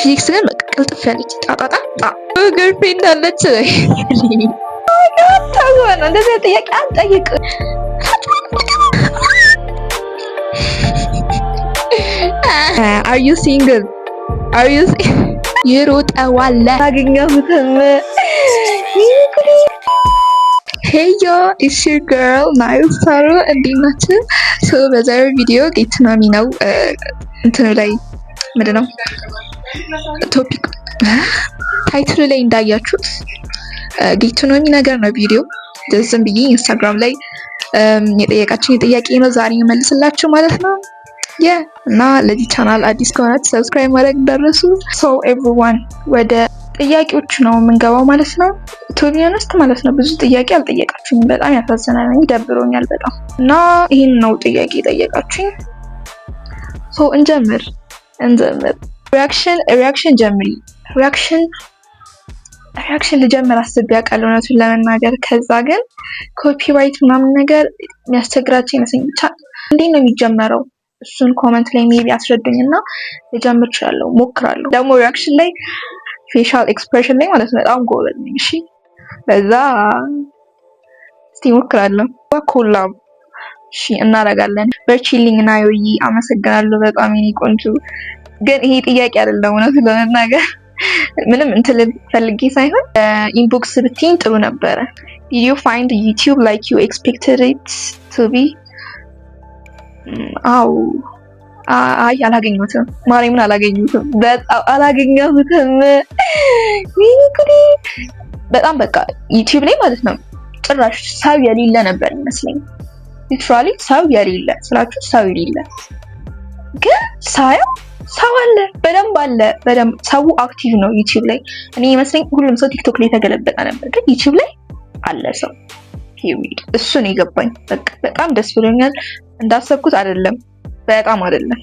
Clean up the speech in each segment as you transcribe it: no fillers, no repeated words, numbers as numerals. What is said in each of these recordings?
ፊዚክስ ግን በቃ ቅልጥፍ ያለች ጣጣጣ ገርልፍሬንድ አለች። ታውቃለህ እንደዚህ ጥያቄ አልጠይቅ። Are you single? ይሮጠዋል አገኘሁትም። Hey yo, it's your girl Niles Taro እንዴት ናችሁ? በዛሬው ቪዲዮ ጌትናሚ ነው እንትኑ ላይ ምንድነው ቶፒክ ታይትሉ ላይ እንዳያችሁት ጌትናሚ ነገር ነው ቪዲዮ። ዝም ብዬ ኢንስታግራም ላይ የጠየቃችሁኝ ጥያቄ ነው ዛሬ እመልስላችሁ ማለት ነው። እና ለዚህ ቻናል አዲስ ከሆናችሁ ሰብስክራይብ ማድረግ እንዳትረሱ። ሶ ኤቭሪዋን ወደ ጥያቄዎች ነው የምንገባው ማለት ነው። ቱ ቢ ኦነስት ማለት ነው ብዙ ጥያቄ አልጠየቃችሁኝ፣ በጣም ያሳዝናል፣ ደብሮኛል በጣም እና ይሄን ነው ጥያቄ ጠየቃችሁኝ። ሶ እንጀምር። ሪአክሽን ጀምሪ። ሪአክሽን ልጀምር አስቤ አውቃለሁ እውነቱን ለመናገር። ከዛ ግን ኮፒራይት ምናምን ነገር የሚያስቸግራቸው ይመስለኝ። ብቻ እንዴት ነው የሚጀመረው? እሱን ኮመንት ላይ ሜቢ አስረዱኝና ልጀምር እችላለሁ፣ ሞክራለሁ። ደግሞ ሪአክሽን ላይ ፌሻል ኤክስፕሬሽን ላይ ማለት ነው በጣም ጎበዝ ነኝ። እሺ በዛ እስቲ ሞክራለሁ። ኮላብ እሺ እናደርጋለን። በርቺልኝ እና ዮይ አመሰግናለሁ በጣም የኔ ቆንጆ። ግን ይሄ ጥያቄ አይደለም እውነቱን ለመናገር ምንም እንትን ፈልጌ ሳይሆን ኢንቦክስ ብትይኝ ጥሩ ነበረ። Did you find YouTube like you expected it to be? አይ አላገኘሁትም፣ ማርያምን አላገኘሁትም፣ በጣም አላገኘሁትም። በጣም በቃ ዩቲዩብ ላይ ማለት ነው ጭራሽ ሰው የሌለ ነበር ይመስለኝ። ሊትራሊ ሰው የሌለ ስላችሁ ሰው የሌለ ግን ሳየው ሰው አለ፣ በደንብ አለ፣ በደንብ ሰው አክቲቭ ነው ዩቲዩብ ላይ። እኔ ይመስለኝ ሁሉም ሰው ቲክቶክ ላይ ተገለበጠ ነበር፣ ግን ዩቲዩብ ላይ አለ ሰው። እሱ ነው የገባኝ። በቃ በጣም ደስ ብሎኛል። እንዳሰብኩት አይደለም፣ በጣም አይደለም።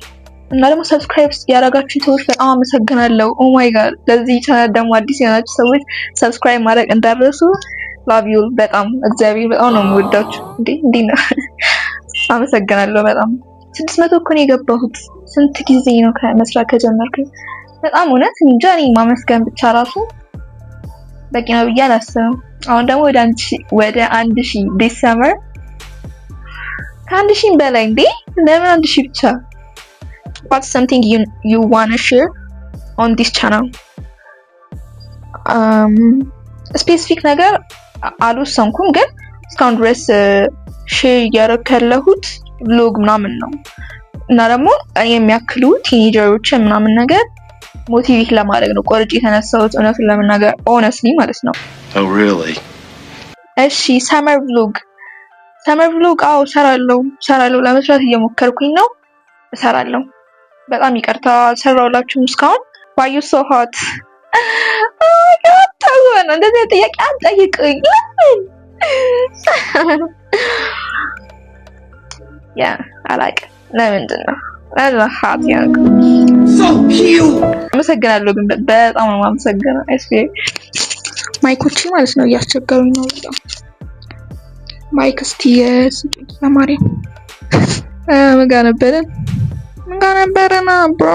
እና ደግሞ ሰብስክራይብ ያደረጋችሁ ሰዎች በጣም አመሰግናለሁ። ኦ ማይ ጋድ። ለዚህ ቻናል ደግሞ አዲስ የሆናችሁ ሰዎች ሰብስክራይብ ማድረግ እንዳትረሱ። ላቭ ዩ በጣም እግዚአብሔር በጣም ነው የምወዳችሁ። እንዴ ነው አመሰግናለሁ በጣም። 600 እኮ ነው የገባሁት። ስንት ጊዜ ነው ከመስራት ከጀመርኩኝ። በጣም እውነት እንጃ እኔ ማመስገን ብቻ ራሱ በቂ ነው ብዬ አላስብም። አሁን ደግሞ ወደ 1000 ዲሴምበር ከ1000 በላይ እንዴ ለምን 1000 ብቻ? What's something you wanna share on this channel? ስፔሲፊክ ነገር አልወሰንኩም፣ ግን እስካሁን ድረስ ሼር እያደረኩ ያለሁት ቭሎግ ምናምን ነው እና ደግሞ የሚያክሉ ቲኔጀሮች ምናምን ነገር ሞቲቬት ለማድረግ ነው ቆርጬ የተነሳሁት እውነቱን ለመናገር ኦነስትሊ ማለት ነው። Oh really? እሺ ሰመር ቭሎግ አዎ ሰራለሁ ለመስራት እየሞከርኩኝ ነው። እሰራለሁ። በጣም ይቅርታ ሰራውላችሁ እስካሁን። Why you so hot? ታውቃለህ እንደዚህ ጥያቄ አልጠይቅኝ ለምን? አላውቅም ለምንድን ነው ሀት ያንክ So cute. አመሰግናለሁ ግን በጣም ነው የማመሰግነው። ማይኮች ማለት ነው እያስቸገሩኝ ነው በጣም። ማይክ እስቲ ለማሪ ምን ጋር ነበረና ብሮ?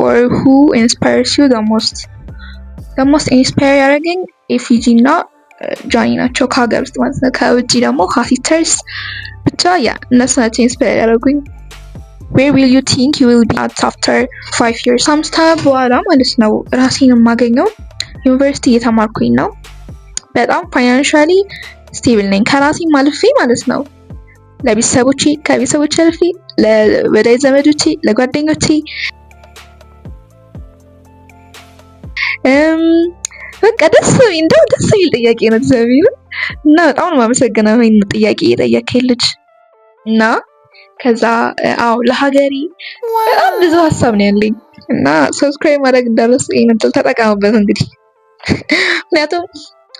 or who inspires you the most inspire ያደረገኝ ኤፊጂ እና ጃኒ ናቸው ከሀገር ውስጥ ማለት ነው። ከውጪ ደግሞ ሀሲተርስ ብቻ እነሱ ናቸው ኢንስፓየር ያደረጉኝ። where will you think you will be at after 5 years? ከአምስት ዓመት በኋላ ማለት ነው ራሴን የማገኘው ዩኒቨርሲቲ እየተማርኩኝ ነው። በጣም ፋይናንሻሊ ስቴብል ነኝ ከራሴም አልፌ ማለት ነው ከቤተሰቦቼ አልፌ ለወዳጅ ዘመዶቼ ለጓደኞቼ በቃ ደስ የሚል ጥያቄ ነው እግዚአብሔር እና በጣም ነው የማመሰግነው ይሄን ጥያቄ የጠየቀኝ ልጅ እና ከዛ ለሀገሬ በጣም ብዙ ሀሳብ ነው ያለኝ እና ሰብስክራይብ ማድረግ እንዳትረሱ። ይሄን ተጠቀሙበት እንግዲህ ምክንያቱም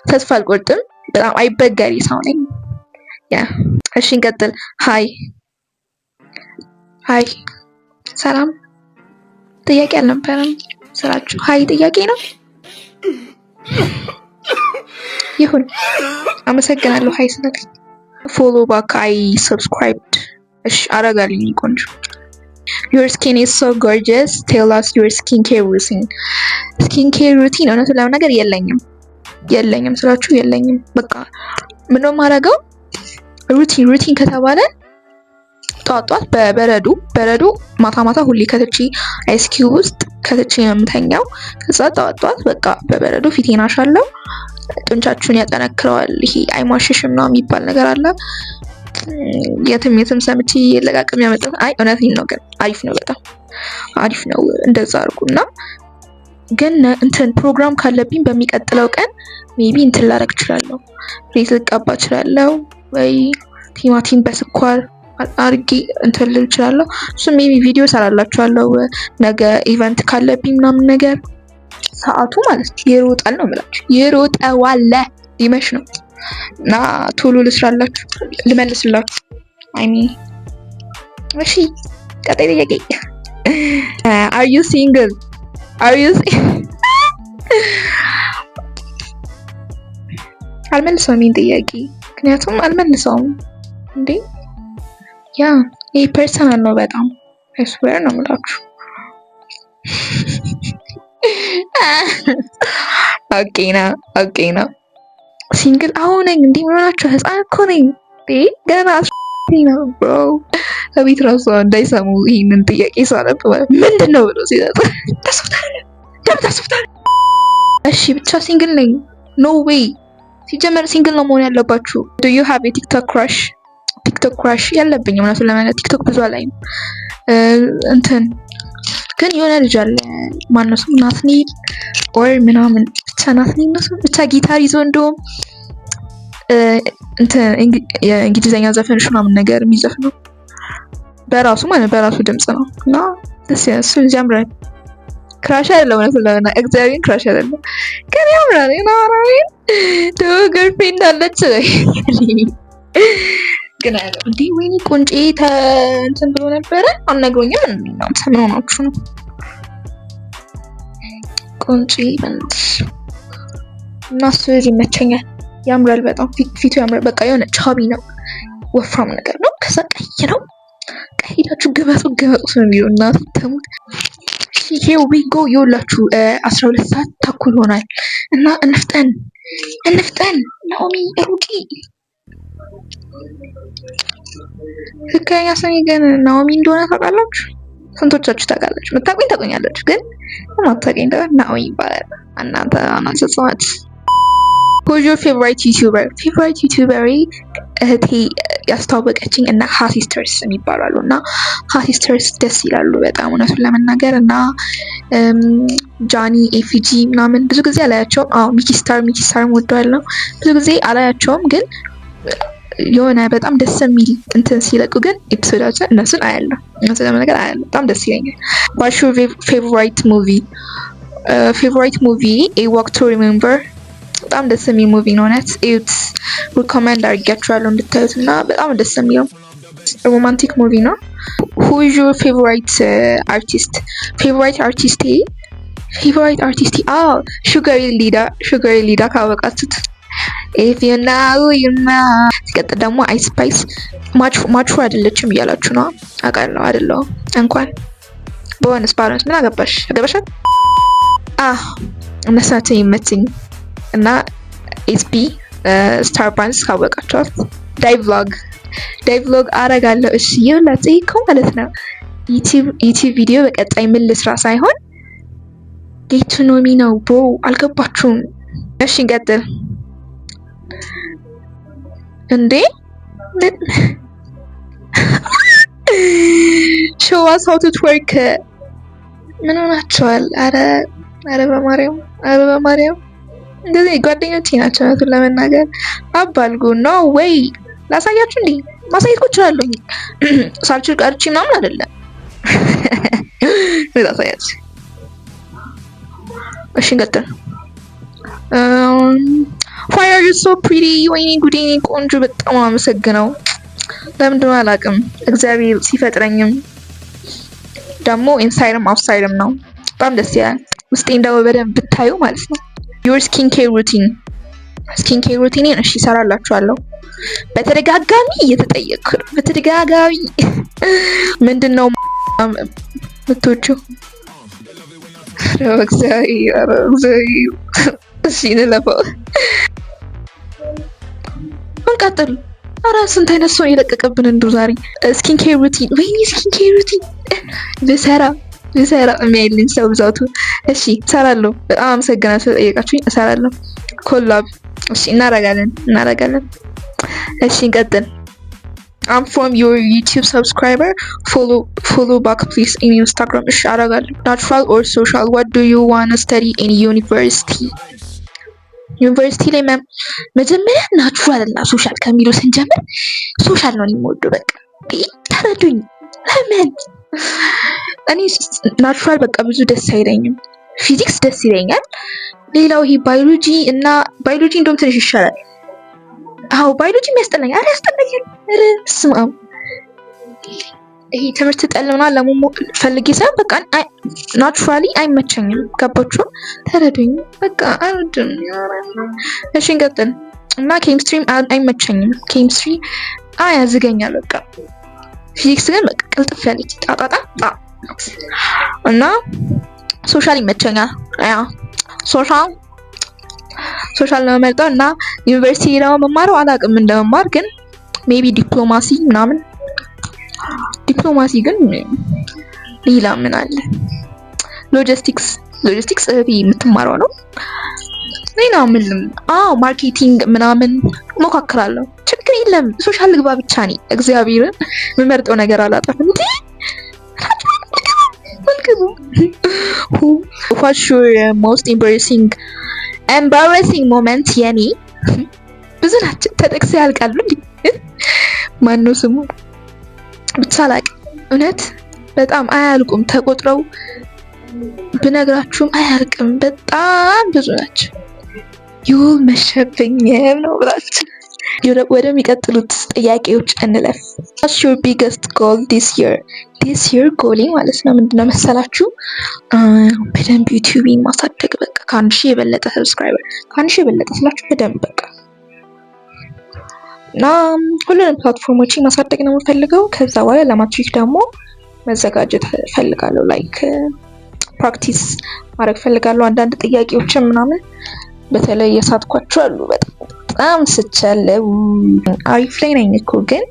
ተስፋ አልቆርጥም፣ በጣም አይበገሪ ሰው ነኝ። እሺ እንቀጥል። ሃይ ሰላም ጥያቄ አልነበረም ስራችሁ። ሃይ ጥያቄ ነው ይሁን። አመሰግናለሁ ሃይ ስልክ ፎሎ ባክ አይ ሰብስክራይብድ። እሺ አረጋልኝ ቆንጆ your skin is so gorgeous tell us your skincare routine እውነቱን ለመናገር የለኝም ስላችሁ የለኝም በቃ ምንም ማረገው ሩቲን ከተባለ ጧት በበረዶ ማታ ሁሌ ከተቺ አይስ ኪዩብ ውስጥ ከተቺ የምተኛው ከዛ ጧት በቃ በበረዶ ፊቴን አሻለው ጡንቻችሁን ያጠነክረዋል ይሄ አይማሽሽም ነው የሚባል ነገር አለ የትም ሰምቼ ለቃቅም ያመጣው እውነቴን ነው ግን አሪፍ ነው በጣም አሪፍ ነው እንደዛ አድርጉና ግን እንትን ፕሮግራም ካለብኝ በሚቀጥለው ቀን ሜቢ እንትን ላደርግ እችላለሁ ሬት ልቀባ እችላለሁ ወይ ቲማቲም በስኳር አርጌ እንትን ልል እችላለሁ እሱ ሜቢ ቪዲዮ ሰራላችኋለሁ ነገ ኢቨንት ካለብኝ ምናምን ነገር ሰዓቱ ማለት ይሮጣል ነው የምላችሁ ይሮጣዋል ሊመሽ ነው እና ቶሎ ልመልስላችሁ እሺ ቀጣይ ጥያቄ are you single አልመልሰውም ይሄን ጥያቄ ምክንያቱም አልመልሰውም እንዴ ያ ይሄ ፐርሰናል ነው በጣም I swear ነው የምላችሁ ኦኬ ነው ሲንግል አሁን እንዴ ምናችሁ ህፃን እኮ ነኝ ገና ነው ብሮ አቤት ራሱ እንዳይሰሙ ይሄንን ጥያቄ ሳለብ ምንድነው ብሎ ሲጠጣ ተስፋታል እሺ ብቻ ሲንግል ነኝ ኖ ዌይ ሲጀመር ሲንግል ነው መሆን ያለባችሁ do you have a TikTok crush ያለብኝ ማለት ለማለት ቲክቶክ ብዙ አላይም እንትን ግን የሆነ ልጅ አለ ማነው ስሙ ናትኒል ኦር ምናምን ብቻ ናትኒል ነው ብቻ ጊታር ይዞ እንደውም እንትን የእንግሊዘኛ ዘፈንሽ ምናምን ነገር የሚዘፍነው በራሱ ድምጽ ነው እና ደስ ያሰኝ ጀምራል ክራሽ አይደለም ማለት ለና ኤግዛክትሊ ክራሽ አይደለም ግን ያምራል ይናራይን ገርልፍሬንድ አለች ግን አይደለም እንዴ ወይኔ ቆንጬ እንትን ብሎ ነበረ አልነግሮኝም ነው ሰምኖናችሁ ነው ቆንጬ እና ስለዚህ ይመቸኛል ያምራል በጣም ፊቱ ያምራል በቃ የሆነ ቻቢ ነው ወፍራም ነገር ነው ከዛ ቀይ ነው ቀይዳችሁ ግበጡ ነው የሚለው እና ተሙት here we go ይውላችሁ 12 ሰዓት ተኩል ሆናል እና እንፍጠን ናኦሚ ሩቂ ትክክለኛ ስሜ ግን ናኦሚ እንደሆነ ታውቃላችሁ ስንቶቻችሁ ታውቃላችሁ መታቆኝ ታቆኛላችሁ ግን ማታቆኝ ደግሞ ናኦሚ ይባላል እናንተ አናሰጽዋት who's your favorite YouTuber እህቴ ያስተዋወቀችኝ እና ሃሲስተርስ የሚባላሉ እና ሃሲስተርስ ደስ ይላሉ በጣም እውነቱን ለመናገር እና ጃኒ ኤፊጂ ምናምን ብዙ ጊዜ አላያቸውም ሚኪስታር ወደዋለሁ ብዙ ጊዜ አላያቸውም ግን የሆነ በጣም ደስ የሚል እንትን ሲለቁ ግን ኤፒሶዳቸው እነሱን አያለሁ እነሱን ለመናገር አያለሁ በጣም ደስ ይለኛል what's your favorite movie A Walk to Remember በጣም ደስ የሚል ሙቪ ነው ነት ኢትስ ሪኮመንድ አድርጋችኋለሁ እንድታዩትና በጣም ደስ የሚል ሮማንቲክ ሙቪ ነው who is your favorite artist ሹገር ሊዳ ካወቃችሁት if you know ሲቀጥል ደግሞ አይስፓይስ ማቹ አይደለችም እያላችሁ ነው አውቃለሁ አይደለም እንኳን ቦነስ ምን አገባሻት እነሳት ይመችኝ እና ኤስፒ ስታር ባንስ ካወቃችኋት ዳይ ቭሎግ አረጋለሁ እሺ ይኸውላችሁ እኮ ማለት ነው ዩቲዩብ ቪዲዮ በቀጣይ ምን ልስራ ሳይሆን ጌት ቱ ኖ ሚ ነው ብሮ አልገባችሁም እሺ እንቀጥል እንዴ show us how to twerk ምን ሆናችኋል አረ በማርያም እንደዚህ ጓደኞቼ ናቸው ነው ለመናገር አባልጉ ነው ወይ ላሳያችሁ እንዴ ማሳየት እችላለሁ ሳልችል ቀርቼ ምናምን አይደለም ላሳያችሁ እሺ እንቀጥል why are you so pretty ወይኔ ጉዴ ቆንጆ በጣም አመሰግነው ለምንድን ነው አላውቅም እግዚአብሔር ሲፈጥረኝም ደግሞ ኢንሳይድም አውትሳይድም ነው በጣም ደስ ይላል ውስጤ እንደው በደንብ ብታዩ ማለት ነው your skincare routine እሺ ሰራላችኋለሁ በተደጋጋሚ እየተጠየቅኩ ምንድነው ምትወጪው? እግዚአብሔር እሺ እንለፈው። እንቀጥል። ኧረ ስንት አይነት ሰው የለቀቀብን እንደው ዛሬ። ስኪን ኬር ሩቲን፣ ወይኔ ስኪን ኬር ሩቲን ልሰራ የሚያይልኝ ሰው ብዛቱ። እሺ እሰራለሁ። በጣም አመሰግናለሁ ስለጠየቃችሁኝ። እሰራለሁ። ኮላብ እሺ እናረጋለን። እሺ እንቀጥል። I'm from your YouTube subscriber. Follow back please in Instagram. እሺ አረጋለሁ። Natural or social? What do you want to study in university? ዩኒቨርሲቲ ላይ መጀመሪያ ናቹራል እና ሶሻል ከሚለው ስንጀምር ሶሻል ነው የምወደው። በቃ ተረዱኝ። ለምን እኔ ናቹራል በቃ ብዙ ደስ አይለኝም። ፊዚክስ ደስ ይለኛል። ሌላው ይሄ ባዮሎጂ እንደውም ትንሽ ይሻላል። አዎ ባዮሎጂ የሚያስጠላኝ ያስጠላኛል። ስማም ይሄ ትምህርት ጠልምና ፈልጌ ሳይሆን በቃ ናቹራሊ አይመቸኝም። ገባችሁ? ተረዱኝ። በቃ አይወድም። እሺ እንቀጥል። እና ኬሚስትሪ አይመቸኝም። ኬሚስትሪ ያዝገኛል በቃ። ፊዚክስ ግን በቃ ቅልጥፍ ያለች ጣጣጣ እና ሶሻል ይመቸኛል። ሶሻል ነው የምመርጠው። እና ዩኒቨርሲቲ ደግሞ መማረው አላውቅም እንደመማር ግን ሜቢ ዲፕሎማሲ ምናምን። ዲፕሎማሲ ግን ሌላ ምን አለ? ሎጂስቲክስ የምትማረው ነው። ሌላ ምን? ማርኬቲንግ ምናምን ሞካክራለሁ። ችግር የለም። ሶሻል ልግባ ብቻ ነኝ። እግዚአብሔርን የምመርጠው ነገር አላጣም እንዴ። What's your most embarrassing moment? የኔ ብዙ ናቸው። ተጠቅሰው ያልቃሉ እንዴ? ማነው ስሙ? ብቻ አላውቅም። እውነት በጣም አያልቁም። ተቆጥረው ብነግራችሁም አያልቅም። በጣም ብዙ ናቸው። ይሁን መሸፈኝም ነው ብላችሁ ወደሚቀጥሉት ጥያቄዎች እንለፍ። What's your biggest goal this year? this year ጎሌ ማለት ነው ምንድነው መሰላችሁ? በደንብ ዩቲዩብን ማሳደግ። በቃ ከ1000 የበለጠ ሰብስክራይበር፣ ከ1000 የበለጠ ስላችሁ በደንብ በቃ እና ሁሉንም ፕላትፎርሞችን ማሳደግ ነው የምፈልገው። ከዛ በኋላ ለማትሪክ ደግሞ መዘጋጀት ፈልጋለሁ። ላይክ ፕራክቲስ ማድረግ ፈልጋለሁ። አንዳንድ ጥያቄዎችን ምናምን በተለይ የሳትኳቸው አሉ። በጣም ስቻለው አሪፍ ላይ ነኝ እኮ ግን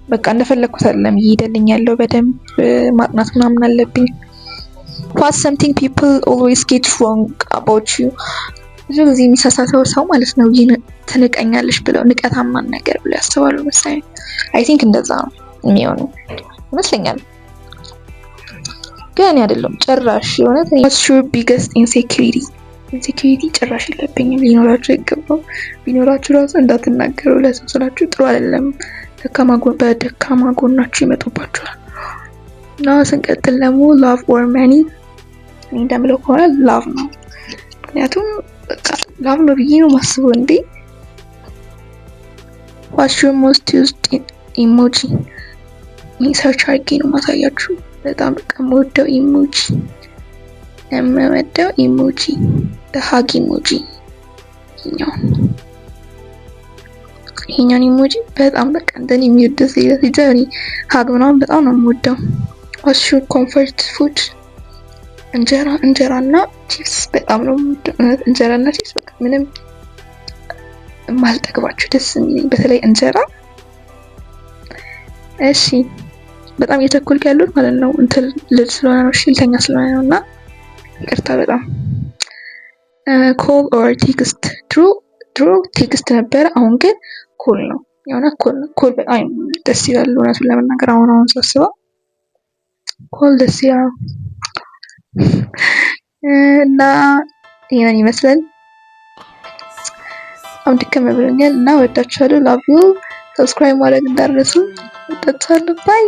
በቃ እንደፈለኩት አይደለም እየሄደልኝ ያለው። በደንብ ማጥናት ምናምን አለብኝ። What's something people always get wrong about you? ብዙ ጊዜ የሚሳሳተው ሰው ማለት ነው ይሄን ትንቀኛለሽ ብለው ንቀታማን ነገር ብለው ያስባሉ መሰለኝ። አይ ቲንክ እንደዛ ነው የሚሆነው ይመስለኛል። ግን አይደለም ጭራሽ የሆነ What's your biggest insecurity? ጭራሽ የለብኝም። ሊኖራችሁ ይገባው። ቢኖራችሁ ራሱ እንዳትናገሩ ለሰው ስላችሁ ጥሩ አይደለም። በደካማ ጎናችሁ ይመጡባችኋል። እና ስንቀጥል ደግሞ love or money? እንደምለው ከሆነ love ነው። ምክንያቱም በቃ ላቭ ነው ብዬ ነው ማስበው እንዴ። What's your most used emoji? ሰርች አድርጌ ነው ማሳያችሁ። በጣም በቃ የምወደው ኢሞጂ the hug emoji። ይሄኛውን ኢሞጂ በጣም በቃ እንደኔ የሚወደው ሲጀሪ ሀግ ምናምን በጣም ነው የምወደው። What's your comfort food? እንጀራና ቺፕስ በጣም ነው እንጀራና ቺፕስ በቃ ምንም ማልጠግባችሁ ደስ የሚለኝ በተለይ እንጀራ። እሺ በጣም እየተኮልኩ ያሉት ማለት ነው እንትን ልጅ ስለሆነ ነው ሽልተኛ ስለሆነ ነውና ይቅርታ በጣም። ኮል ኦር ቴክስት? ድሮ ቴክስት ነበር፣ አሁን ግን ኮል ነው። የሆነ ኮል በጣም ደስ ይላል እውነቱን ለመናገር። አሁን ሳስበው ኮል ደስ ይላል። እና ይሄን ይመስላል። አሁን ድከም ብሎኛል እና ወዳችኋለሁ። ላቭ ዩ። ሰብስክራይብ ማድረግ እንዳትረሱ። ወዳችኋለሁ። ባይ